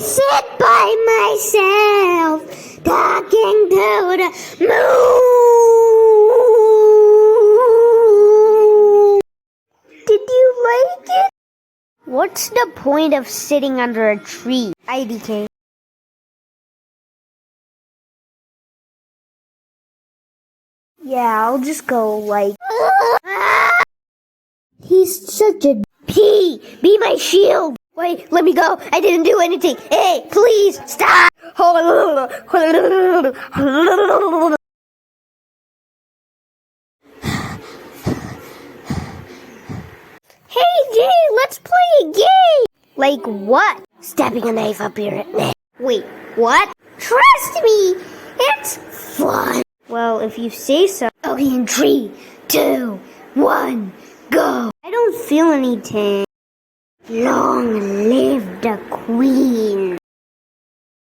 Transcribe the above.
sit by myself, talking to the moon. Did you like it? What's the point of sitting under a tree? IDK. Yeah, I'll just go like... He's such a... P! Be my shield! Wait, let me go! I didn't do anything! Hey, please, stop! Hey, Jay, let's play a game! Like what? Stabbing a knife up your neck. Wait, what? Trust me, it's fun. Well, if you say so. Okay, in 3, 2, 1, go. I don't feel anything. Long live the queen.